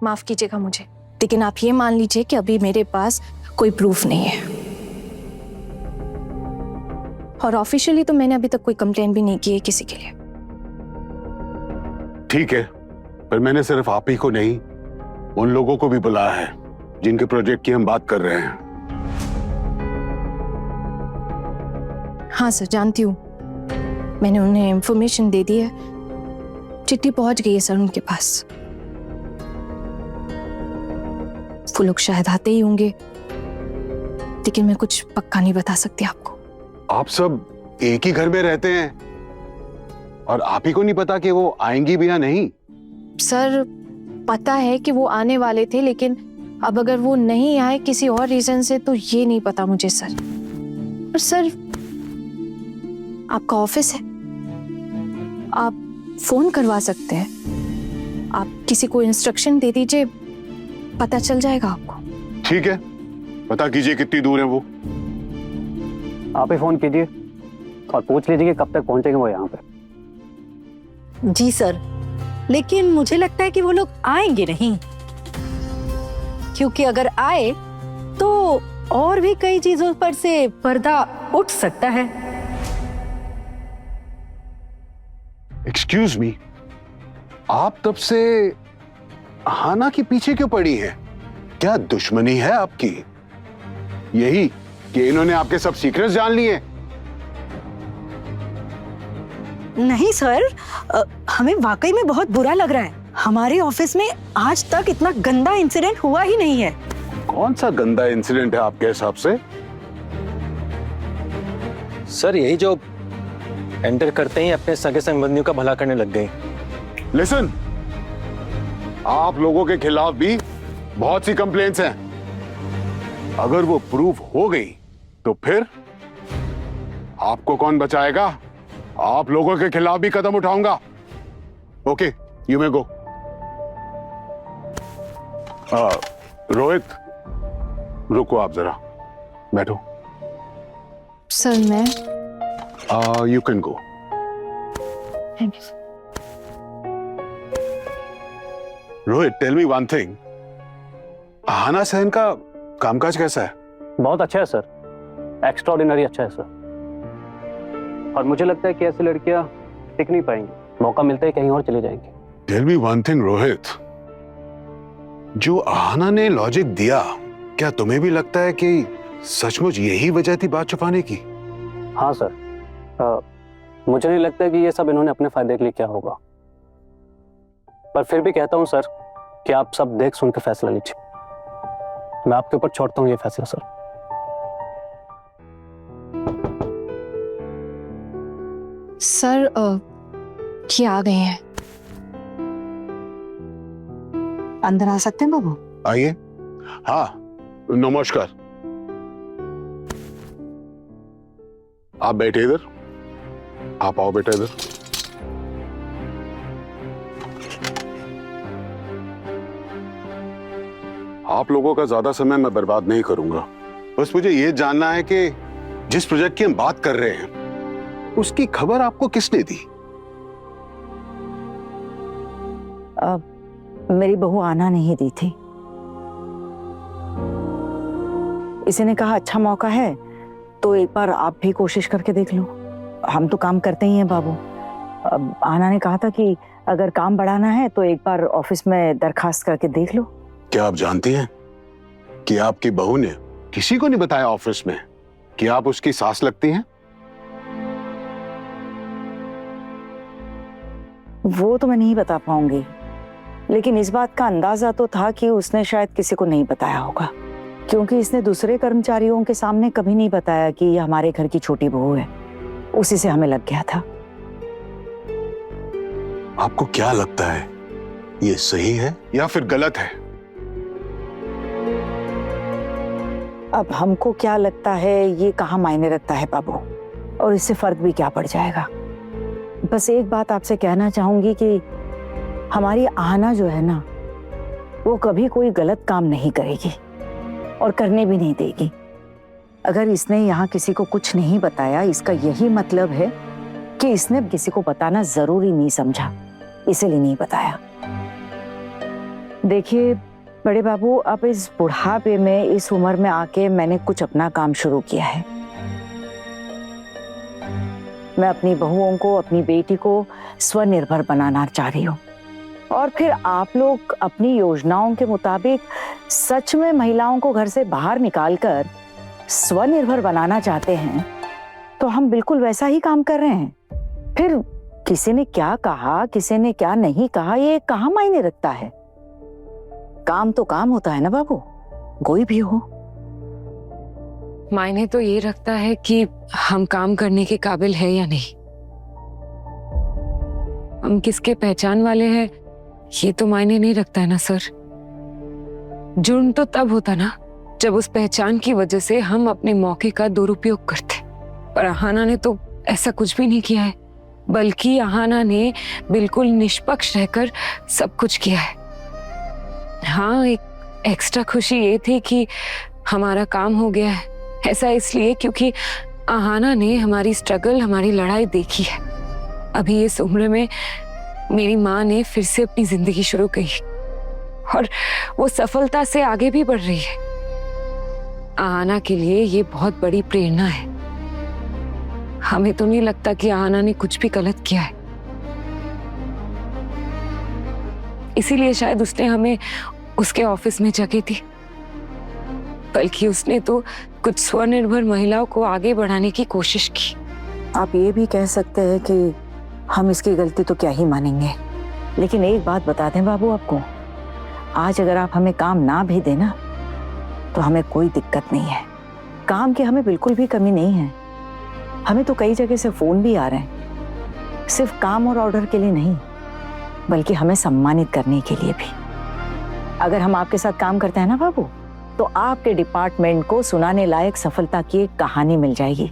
माफ कीजिएगा मुझे, लेकिन आप ये मान लीजिए कि अभी मेरे पास कोई प्रूफ नहीं है। और ऑफिशियली तो मैंने अभी तक कोई कंप्लेंट भी नहीं की है किसी के लिए। ठीक है, पर मैंने सिर्फ आप ही को नहीं, उन लोगों को भी बुलाया है जिनके प्रोजेक्ट की हम बात कर रहे हैं। हाँ सर, जानती हूँ, मैंने उन्हें इंफॉर्मेशन दे दी है, चिट्ठी पहुंच गई है सर उनके पास। वो लोग शायद आते ही होंगे, लेकिन मैं कुछ पक्का नहीं बता सकती आपको। आप सब एक ही घर में रहते हैं और आप ही को नहीं पता कि वो आएंगी भी या नहीं? सर पता है कि वो आने वाले थे, लेकिन अब अगर वो नहीं आए किसी और रीजन से तो ये नहीं पता मुझे सर। और सर आपका ऑफिस है, आप फोन करवा सकते हैं, आप किसी को इंस्ट्रक्शन दे दीजिए, पता चल जाएगा आपको। ठीक है, पता कीजिए कितनी दूर है वो। आप ही फोन कीजिए और पूछ लीजिए कि कब तक पहुंचेंगे वो यहाँ पे। जी सर, लेकिन मुझे लगता है कि वो लोग आएंगे नहीं, क्योंकि अगर आए तो और भी कई चीजों पर से पर्दा उठ सकता है। एक्सक्यूज मी, आप तब से हाना के पीछे क्यों पड़ी हैं? क्या दुश्मनी है आपकी? यही कि इन्होंने आपके सब सीक्रेट्स जान लिए? नहीं सर, हमें वाकई में बहुत बुरा लग रहा है। हमारे ऑफिस में आज तक इतना गंदा इंसिडेंट हुआ ही नहीं है। कौन सा गंदा इंसिडेंट है आपके हिसाब से? सर यही जो एंटर करते ही अपने सगे संबंधियों का भला करने लग गए। लिसन, आप लोगों के खिलाफ भी बहुत सी कंप्लेंट्स हैं। अगर वो प्रूफ हो गई तो फिर आपको कौन बचाएगा? आप लोगों के खिलाफ भी कदम उठाऊंगा। Okay, you may go. Rohit, रुको आप जरा, बैठो। सर मैं you can go. Thank you. Rohit, tell me one thing, हाना सहन का कामकाज कैसा है? बहुत अच्छा है सर, एक्स्ट्राऑर्डिनरी अच्छा है सर। और मुझे लगता है कि ऐसी लड़कियां टिक नहीं पाएंगी, मौका मिलता है कहीं और चले जाएंगी। Tell me one thing Rohit, जो आहाना ने लॉजिक दिया, क्या तुम्हें भी लगता है कि सचमुच यही वजह थी बात छुपाने की? हाँ सर, मुझे नहीं लगता कि ये सब इन्होंने अपने फायदे के लिए किया होगा, पर फिर भी कहता हूं सर कि आप सब देख सुन के फैसला लीजिए। मैं आपके ऊपर छोड़ता हूं ये फैसला सर। सर ये आ गए हैं। अंदर आ सकते हैं बाबू? आइए। हाँ, नमस्कार। आप बैठे इधर, आप आओ बेटा इधर। आप लोगों का ज्यादा समय मैं बर्बाद नहीं करूंगा, बस मुझे यह जानना है कि जिस प्रोजेक्ट की हम बात कर रहे हैं उसकी खबर आपको किसने दी? मेरी बहू आना नहीं दी थी। इसी ने कहा अच्छा मौका है तो एक बार आप भी कोशिश करके देख लो। हम तो काम करते ही हैं बाबू। अब आना ने कहा था कि अगर काम बढ़ाना है तो एक बार ऑफिस में दरखास्त करके देख लो। क्या आप जानती हैं कि आपकी बहू ने किसी को नहीं बताया ऑफिस में कि आप उसकी सास लगती हैं? वो तो मैं नहीं बता पाऊंगी, लेकिन इस बात का अंदाजा तो था कि उसने शायद किसी को नहीं बताया होगा, क्योंकि इसने दूसरे कर्मचारियों के सामने कभी नहीं बताया कि ये हमारे घर की छोटी बहू है। उसी से हमें लग गया था। आपको क्या लगता है, ये सही है या फिर गलत है? अब हमको क्या लगता है ये कहाँ मायने रखता है बाबू, और इससे फर्क भी क्या पड़ जाएगा। बस एक बात आपसे कहना चाहूंगी कि हमारी आहाना जो है ना, वो कभी कोई गलत काम नहीं करेगी और करने भी नहीं देगी। अगर इसने यहाँ किसी को कुछ नहीं बताया, इसका यही मतलब है कि इसने किसी को बताना जरूरी नहीं समझा, इसीलिए नहीं बताया। देखिए बड़े बाबू, अब इस बुढ़ापे में, इस उम्र में आके मैंने कुछ अपना काम शुरू किया है। मैं अपनी बहुओं को, अपनी बेटी को स्वनिर्भर बनाना चाह रही हूँ। और फिर आप लोग अपनी योजनाओं के मुताबिक सच में महिलाओं को घर से बाहर निकालकर स्वनिर्भर बनाना चाहते हैं, तो हम बिल्कुल वैसा ही काम कर रहे हैं। फिर किसी ने क्या कहा, किसी ने क्या नहीं कहा, ये कहाँ मायने रखता है। काम तो काम होता है ना बाबू, कोई भी हो। मायने तो ये रखता है कि हम काम करने के काबिल है या नहीं, हम किसके पहचान वाले हैं ये तो मायने नहीं रखता है ना सर। जुर्म तो तब होता ना जब उस पहचान की वजह से हम अपने मौके का दुरुपयोग करते। पर अहाना ने तो ऐसा कुछ भी नहीं किया है, बल्कि अहाना ने बिल्कुल निष्पक्ष रहकर सब कुछ किया है। हाँ, एक एक्स्ट्रा खुशी ये थी कि हमारा काम हो गया है। ऐसा इसलिए क्योंकि अहाना ने हमारी स्ट्रगल, हमारी लड़ाई देखी है। अभी इस उम्र में मेरी माँ ने फिर से अपनी जिंदगी शुरू की और वो सफलता से आगे भी बढ़ रही है। अहाना के लिए ये बहुत बड़ी प्रेरणा है। हमें तो नहीं लगता कि अहाना ने कुछ भी गलत किया है, इसीलिए शायद उसने हमें उसके ऑफिस में जगह दी। बल्कि उसने तो कुछ स्वनिर्भर महिलाओं को आगे बढ़ाने की कोशिश की। आप ये भी कह सकते हैं कि हम इसकी गलती तो क्या ही मानेंगे, लेकिन एक बात बता दें बाबू आपको, आज अगर आप हमें काम ना भी देना तो हमें कोई दिक्कत नहीं है। काम की हमें बिल्कुल भी कमी नहीं है। हमें तो कई जगह से फोन भी आ रहे हैं, सिर्फ काम और ऑर्डर के लिए नहीं, बल्कि हमें सम्मानित करने के लिए भी। अगर हम आपके साथ काम करते हैं ना बाबू, तो आपके डिपार्टमेंट को सुनाने लायक सफलता की एक कहानी मिल जाएगी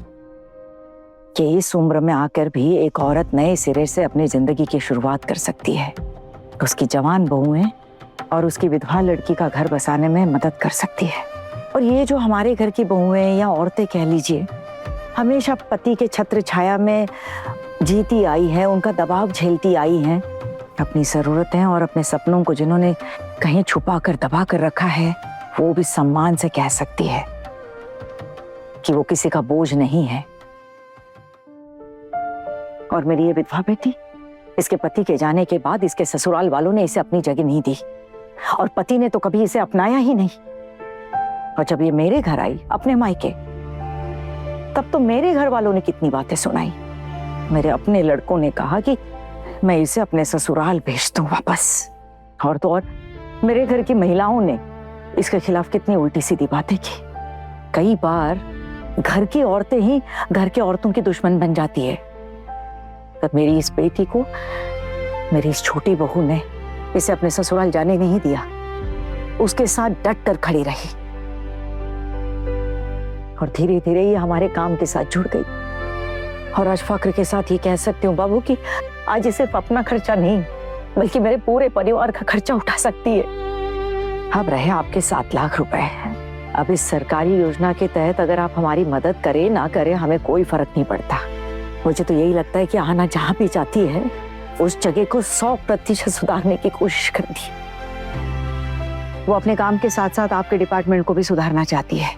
कि इस उम्र में आकर भी एक औरत नए सिरे से अपनी जिंदगी की शुरुआत कर सकती है, उसकी जवान बहुएं और उसकी विधवा लड़की का घर बसाने में मदद कर सकती है। और ये जो हमारे घर की बहुएं या औरतें कह लीजिए, हमेशा पति के छत्र छाया में जीती आई हैं, उनका दबाव झेलती आई हैं, अपनी जरूरतें और अपने सपनों को जिन्होंने कहीं छुपा कर दबा कर रखा है, वो भी सम्मान से कह सकती है कि वो किसी का बोझ नहीं है। और मेरी ये विधवा बेटी, इसके पति के जाने के बाद इसके ससुराल वालों ने इसे अपनी जगह नहीं दी और पति ने तो कभी इसे अपनाया ही नहीं। और जब ये मेरे घर आई अपने मायके, तब तो मेरे घर वालों ने कितनी बातें सुनाई। मेरे अपने लड़कों ने कहा कि मैं इसे अपने ससुराल भेज दूं वापस। और तो और मेरे घर की महिलाओं ने इसके खिलाफ कितनी उल्टी सीधी बातें की। कई बार घर की औरतें ही घर के औरतों की दुश्मन बन जाती है। तब मेरी इस बेटी को, मेरी इस छोटी बहू ने इसे अपने ससुराल जाने नहीं दिया, उसके साथ डट कर खड़ी रही और धीरे धीरे ये हमारे काम के साथ जुड़ गई। और आज फख्र के साथ ये कह सकती हूँ बाबू कि आज ये सिर्फ अपना खर्चा नहीं, बल्कि मेरे पूरे परिवार का खर्चा उठा सकती है। अब रहे आपके 7 लाख रुपए। अब इस सरकारी योजना के तहत अगर आप हमारी मदद करें ना करें, हमें कोई फर्क नहीं पड़ता। मुझे तो यही लगता है कि आना जहां भी जाती है, उस जगह को 100% सुधारने की कोशिश करती है। वो अपने काम के साथ साथ आपके डिपार्टमेंट को भी सुधारना चाहती है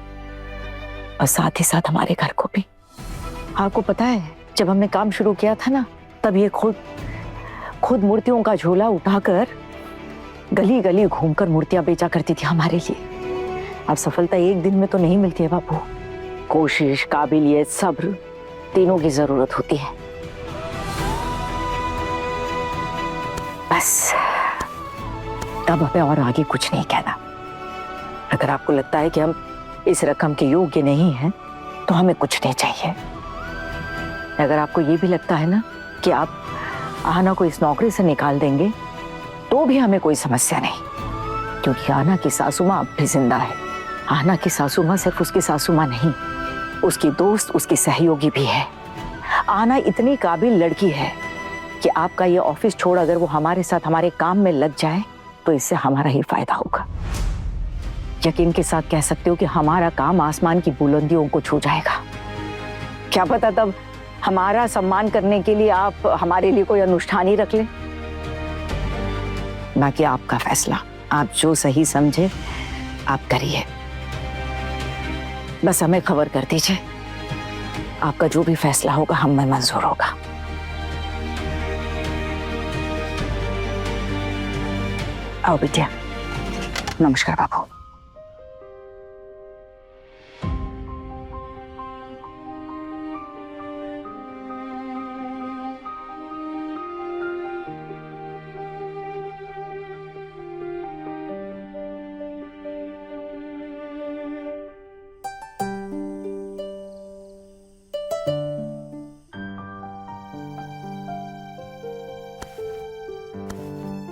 और साथ ही साथ हमारे घर को भी। आपको पता है, जब हमने काम शुरू किया था ना, तब ये खुद मूर्तियों का झोला उठाकर गली गली घूमकर मूर्तियां बेचा करती थी हमारे लिए। अब सफलता एक दिन में तो नहीं मिलती है बाबू, कोशिश, काबिलियत, सब्र, तीनों की जरूरत होती है। बस अब हमें और आगे कुछ नहीं कहना। अगर आपको लगता है कि हम इस रकम के योग्य नहीं हैं, तो हमें कुछ नहीं चाहिए। अगर आपको ये भी लगता है ना कि आप आना को इस नौकरी से निकाल देंगे, तो भी हमें कोई समस्या नहीं, क्योंकि आना की सासू माँ अब भी जिंदा है। आना की सासू माँ सिर्फ उसकी सासू माँ नहीं, उसकी दोस्त, उसकी सहयोगी भी है। आना इतनी काबिल लड़की है कि आपका ये ऑफिस छोड़ अगर वो हमारे साथ हमारे काम में लग जाए, तो इससे हमारा ही फायदा होगा। यकीन के साथ कह सकते हो कि हमारा काम आसमान की बुलंदियों को छू जाएगा। क्या पता तब हमारा सम्मान करने के लिए आप हमारे लिए कोई अनुष्ठान ही रख लें। बाकी आपका फैसला। आप जो सही समझे आप करिए, बस हमें खबर कर दीजिए। आपका जो भी फैसला होगा हमें मंजूर होगा। आओ बिटिया। नमस्कार बाबू।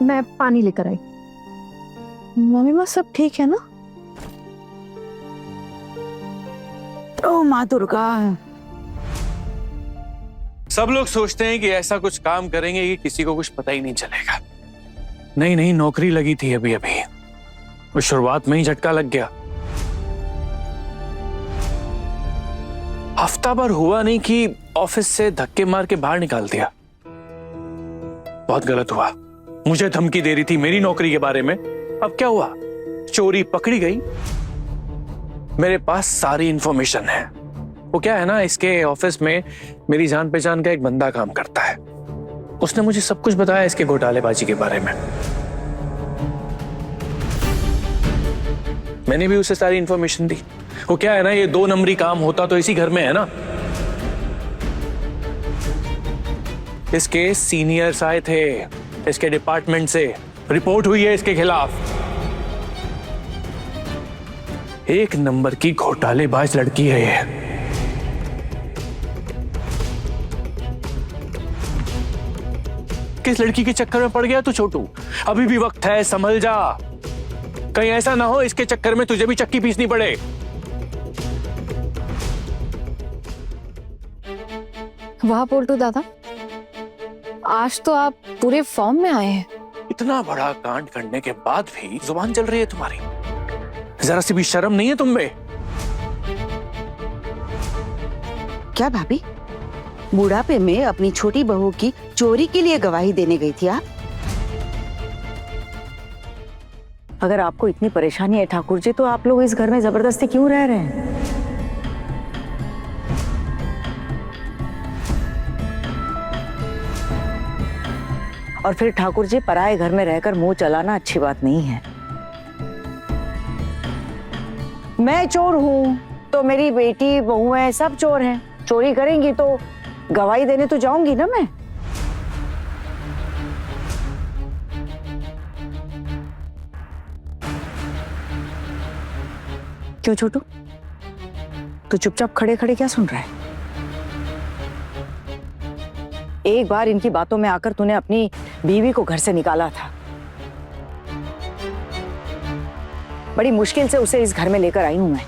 मैं पानी लेकर आई। मम्मी माँ सब ठीक है ना? ओ माँ दुर्गा। सब लोग सोचते हैं कि ऐसा कुछ काम करेंगे कि किसी को कुछ पता ही नहीं चलेगा। नहीं नहीं, नौकरी लगी थी अभी अभी, और शुरुआत में ही झटका लग गया। हफ्ता भर हुआ नहीं कि ऑफिस से धक्के मार के बाहर निकाल दिया। बहुत गलत हुआ। मुझे धमकी दे रही थी मेरी नौकरी के बारे में। अब क्या हुआ? चोरी पकड़ी गई। मेरे पास सारी इंफॉर्मेशन है। वो क्या है ना, इसके ऑफिस में मेरी जान पहचान का एक बंदा काम करता है। उसने मुझे सब कुछ बताया इसके घोटालेबाजी के बारे में। मैंने भी उसे सारी इंफॉर्मेशन दी। वो क्या है ना, ये 2 नंबरी काम होता तो इसी घर में है ना। इसके सीनियर्स आए थे इसके डिपार्टमेंट से, रिपोर्ट हुई है इसके खिलाफ। 1 नंबर की घोटालेबाज लड़की है ये। किस लड़की के चक्कर में पड़ गया तू छोटू? अभी भी वक्त है, संभल जा। कहीं ऐसा ना हो इसके चक्कर में तुझे भी चक्की पीसनी पड़े। वाह पोल्टू दादा, आज तो आप पूरे फॉर्म में आए हैं। इतना बड़ा कांड करने के बाद भी जुबान चल रही है तुम्हारी। जरा सी भी शर्म नहीं है तुम में? क्या भाभी, बुढ़ापे में अपनी छोटी बहू की चोरी के लिए गवाही देने गई थी आप? अगर आपको इतनी परेशानी है ठाकुर जी, तो आप लोग इस घर में जबरदस्ती क्यों रह रहे हैं? और फिर ठाकुर जी, पराए घर में रहकर मुंह चलाना अच्छी बात नहीं है। मैं चोर हूं तो मेरी बेटी बहुएं सब चोर हैं। चोरी करेंगी तो गवाही देने तो जाऊंगी ना मैं। क्यों छोटू, तू चुपचाप खड़े खड़े क्या सुन रहा है? एक बार इनकी बातों में आकर तूने अपनी बीवी को घर से निकाला था। बड़ी मुश्किल से उसे इस घर में लेकर आई हूं मैं।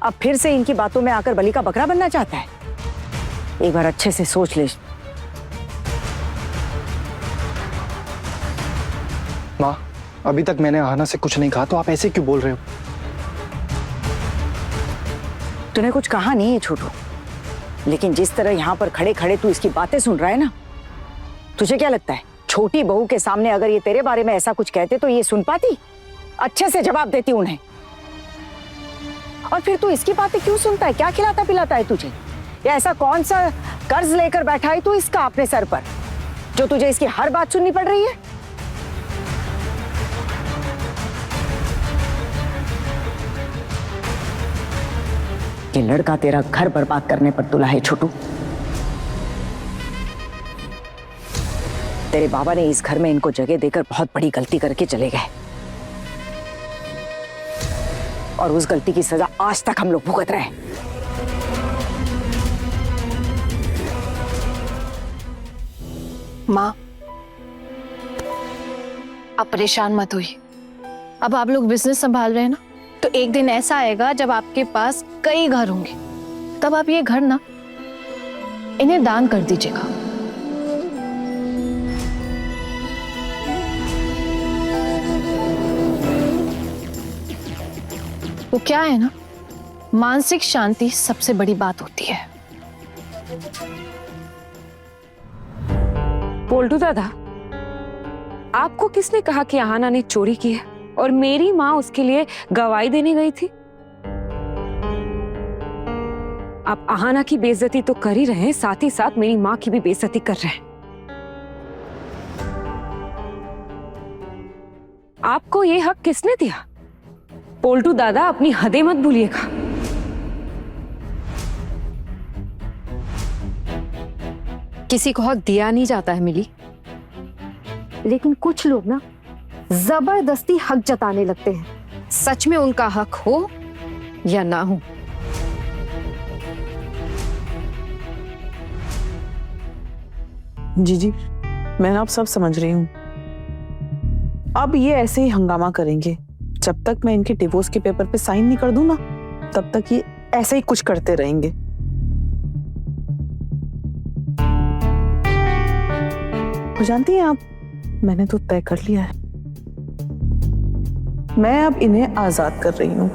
अब फिर से इनकी बातों में आकर बलि का बकरा बनना चाहता है? एक बार अच्छे से सोच ले। माँ, अभी तक मैंने आहना से कुछ नहीं कहा, तो आप ऐसे क्यों बोल रहे हो? तूने कुछ कहा नहीं है छोटू, लेकिन जिस तरह यहाँ पर खड़े खड़े तू इसकी बातें सुन रहा है ना, तुझे क्या लगता है छोटी बहू के सामने अगर ये तेरे बारे में ऐसा कुछ कहते तो ये सुन पाती? अच्छे से जवाब देती उन्हें। और फिर तू इसकी बातें क्यों सुनता है? क्या खिलाता पिलाता है तुझे? या ऐसा कौन सा कर्ज लेकर बैठा है तू इसका अपने सर पर, जो तुझे इसकी हर बात सुननी पड़ रही है? ये लड़का तेरा घर बर्बाद करने पर तुला है छोटू। तेरे बाबा ने इस घर में इनको जगह देकर बहुत बड़ी गलती करके चले गए, और उस गलती की सजा आज तक हम लोग भुगत रहे हैं। माँ, आप परेशान मत हुई। अब आप लोग बिजनेस संभाल रहे हैं ना, तो एक दिन ऐसा आएगा जब आपके पास कई घर होंगे, तब आप ये घर ना इन्हें दान कर दीजिएगा। वो क्या है ना, मानसिक शांति सबसे बड़ी बात होती है। पोल्टू दादा, आपको किसने कहा कि आहाना ने चोरी की है? और मेरी माँ उसके लिए गवाही देने गई थी। आप अहाना की बेइज्जती तो कर ही रहे हैं, साथ ही साथ मेरी माँ की भी बेइज्जती कर रहे हैं। आपको ये हक किसने दिया? पोल्टू दादा, अपनी हदें मत भूलिएगा। किसी को हक दिया नहीं जाता है मिली, लेकिन कुछ लोग ना जबरदस्ती हक जताने लगते हैं, सच में उनका हक हो या ना हो। जी मैं अब सब समझ रही हूँ। अब ये ऐसे ही हंगामा करेंगे जब तक मैं इनके डिवोर्स के पेपर पे साइन नहीं कर दूं ना, तब तक ये ऐसे ही कुछ करते रहेंगे। तो जानती हैं आप, मैंने तो तय कर लिया है, मैं अब इन्हें आजाद कर रही हूँ।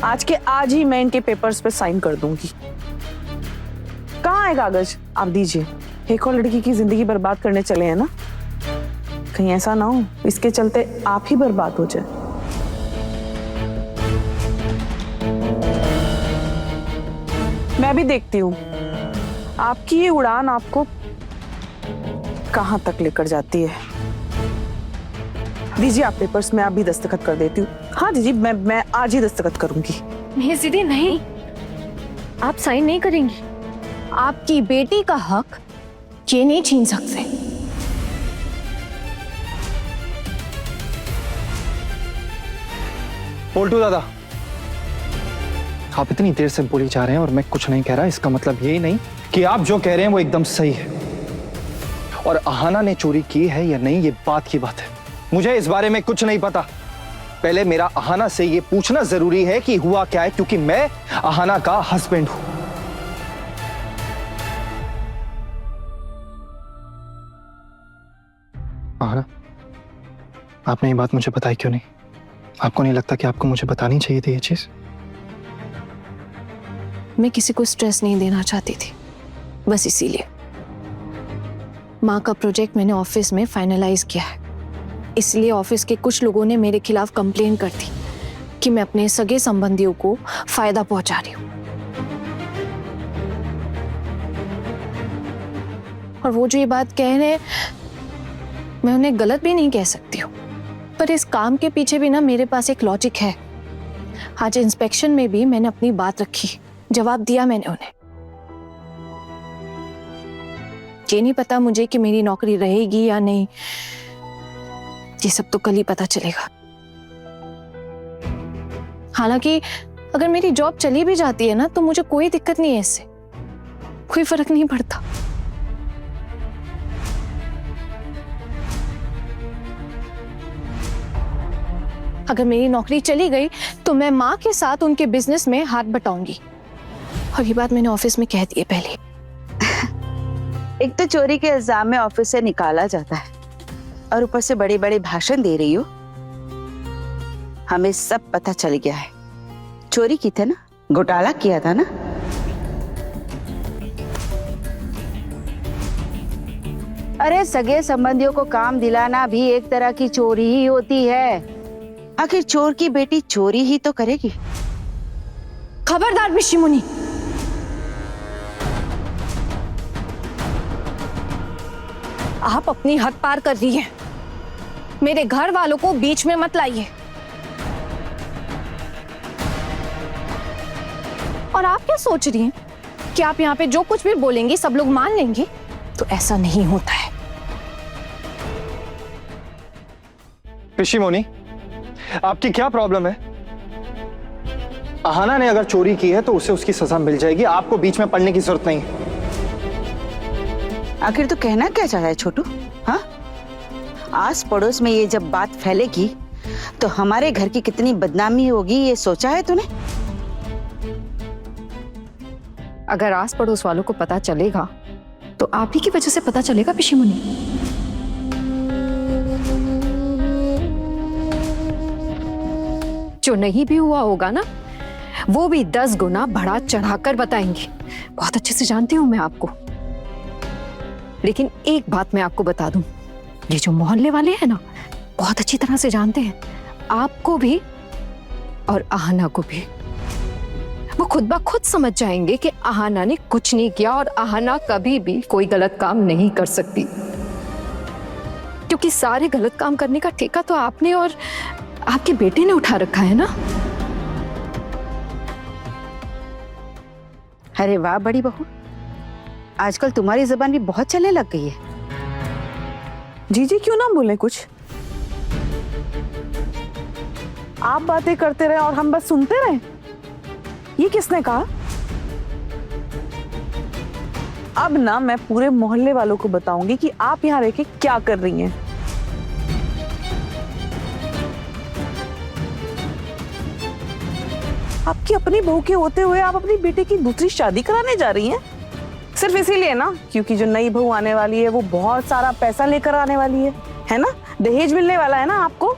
आज के आज ही मैं इनके पेपर्स पे साइन कर दूंगी। कहाँ है कागज? आप दीजिए। एक और लड़की की जिंदगी बर्बाद करने चले हैं ना, कहीं ऐसा ना हो इसके चलते आप ही बर्बाद हो जाए। मैं भी देखती हूँ आपकी ये उड़ान आपको कहाँ तक लेकर जाती है। दीजिए आप पेपर्स, मैं आप भी दस्तखत कर देती हूँ। हाँ दीजिए, मैं आज ही दस्तखत करूंगी। नहीं दीदी नहीं, आप साइन नहीं करेंगी। आपकी बेटी का हक ये नहीं छीन सकते। पोल्टू दादा, आप इतनी देर से बोली जा रहे हैं और मैं कुछ नहीं कह रहा, इसका मतलब यही नहीं कि आप जो कह रहे हैं वो एकदम सही है। और अहाना ने चोरी की है या नहीं, ये बात की बात है। मुझे इस बारे में कुछ नहीं पता। पहले मेरा अहाना से ये पूछना जरूरी है कि हुआ क्या है, क्योंकि मैं अहाना का हस्बैंड हूं। अहाना, आपने ये बात मुझे बताई क्यों नहीं? आपको नहीं लगता कि आपको मुझे बतानी चाहिए थी ये चीज? मैं किसी को स्ट्रेस नहीं देना चाहती थी, बस इसीलिए। माँ का प्रोजेक्ट मैंने ऑफिस में फाइनलाइज किया है, इसलिए ऑफिस के कुछ लोगों ने मेरे खिलाफ कंप्लेन कर दी कि मैं अपने सगे संबंधियों को फायदा पहुंचा रही हूं। और वो जो ये बात कह रहे हैं, मैं उन्हें गलत भी नहीं कह सकती हूँ, पर इस काम के पीछे भी ना मेरे पास एक लॉजिक है। आज इंस्पेक्शन में भी मैंने अपनी बात रखी, जवाब दिया मैंने उन्हें। ये नहीं पता मुझे कि मेरी नौकरी रहेगी या नहीं, ये सब तो कल ही पता चलेगा। हालांकि अगर मेरी जॉब चली भी जाती है ना, तो मुझे कोई दिक्कत नहीं है, इससे कोई फर्क नहीं पड़ता। अगर मेरी नौकरी चली गई तो मैं माँ के साथ उनके बिजनेस में हाथ बटाऊंगी, और ये बात मैंने ऑफिस में कह दी है पहले। एक तो चोरी के इल्जाम में ऑफिस से निकाला जाता है, और ऊपर से बड़े बड़े भाषण दे रही हो। हमें सब पता चल गया है, चोरी की थी ना, घोटाला किया था ना। अरे सगे संबंधियों को काम दिलाना भी एक तरह की चोरी ही होती है। आखिर चोर की बेटी चोरी ही तो करेगी। खबरदार ऋषि मुनि, आप अपनी हद पार कर रही हैं। मेरे घर वालों को बीच में मत लाइए। और आप क्या सोच रही हैं कि आप यहाँ पे जो कुछ भी बोलेंगी सब लोग मान लेंगे? तो ऐसा नहीं होता है। ऋषि मुनि, आपकी क्या प्रॉब्लम है? अहाना ने अगर चोरी की है तो उसे उसकी सजा मिल जाएगी, आपको बीच में पड़ने की जरूरत नहीं है। आखिर तो कहना क्या चाह रहा है छोटू? हाँ, आस पड़ोस में ये जब बात फैलेगी तो हमारे घर की कितनी बदनामी होगी, ये सोचा है तूने? अगर आस पड़ोस वालों को पता चलेगा तो आप ही की वजह से पता चलेगा ऋषि मुनि। जो नहीं भी हुआ होगा ना, वो भी 10 गुना बढ़ा चढ़ाकर बताएंगी। बहुत अच्छे से जानती हूं मैं आपको। लेकिन एक बात मैं आपको बता दूं, ये जो मोहल्ले वाले हैं ना, बहुत अच्छी तरह से जानते हैं आपको भी और आहना को भी। वो खुद ब खुद समझ जाएंगे कि आहना ने कुछ नहीं किया और आहना कभी भी कोई गलत काम नहीं कर सकती, क्योंकि सारे गलत काम करने का ठेका तो आपने और आपके बेटे ने उठा रखा है ना। अरे वाह बड़ी बहू, आजकल तुम्हारी जुबान भी बहुत चलने लग गई है। जीजी क्यों ना बोले कुछ? आप बातें करते रहे और हम बस सुनते रहे। ये किसने कहा? अब ना मैं पूरे मोहल्ले वालों को बताऊंगी कि आप यहाँ रह के क्या कर रही हैं। आपकी अपनी बहू के होते हुए आप अपनी बेटे की दूसरी शादी कराने जा रही हैं? सिर्फ इसीलिए ना क्योंकि जो नई बहू आने वाली है वो बहुत सारा पैसा लेकर आने वाली है ना? दहेज मिलने वाला है ना आपको?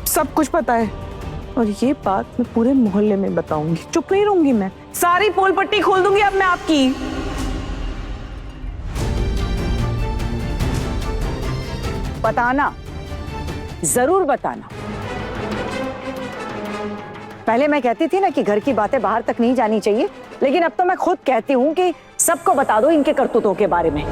सब कुछ पता है और ये बात मैं पूरे मोहल्ले में बताऊंगी। चुप नहीं रहूंगी मैं, सारी पोल पट्टी खोल दूंगी अब मैं आपकी। बताना, जरूर बताना। पहले मैं कहती थी ना कि घर की बातें बाहर तक नहीं जानी चाहिए, लेकिन अब तो मैं खुद कहती हूं कि सबको बता दो इनके करतूतों के बारे में।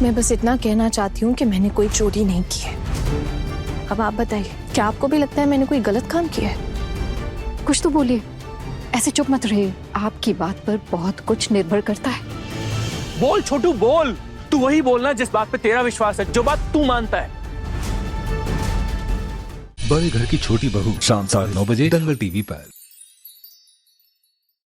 मैं बस इतना कहना चाहती हूँ कि मैंने कोई चोरी नहीं की है। अब आप बताइए, क्या आपको भी लगता है मैंने कोई गलत काम किया है? कुछ तो बोलिए, ऐसे चुप मत रहिए। आपकी बात पर बहुत कुछ निर्भर करता है। बोल छोटू बोल, तू वही बोलना जिस बात पे तेरा विश्वास है, जो बात तू मानता है। बड़े घर की छोटी बहू शाम 9:30 बजे दंगल टीवी पर।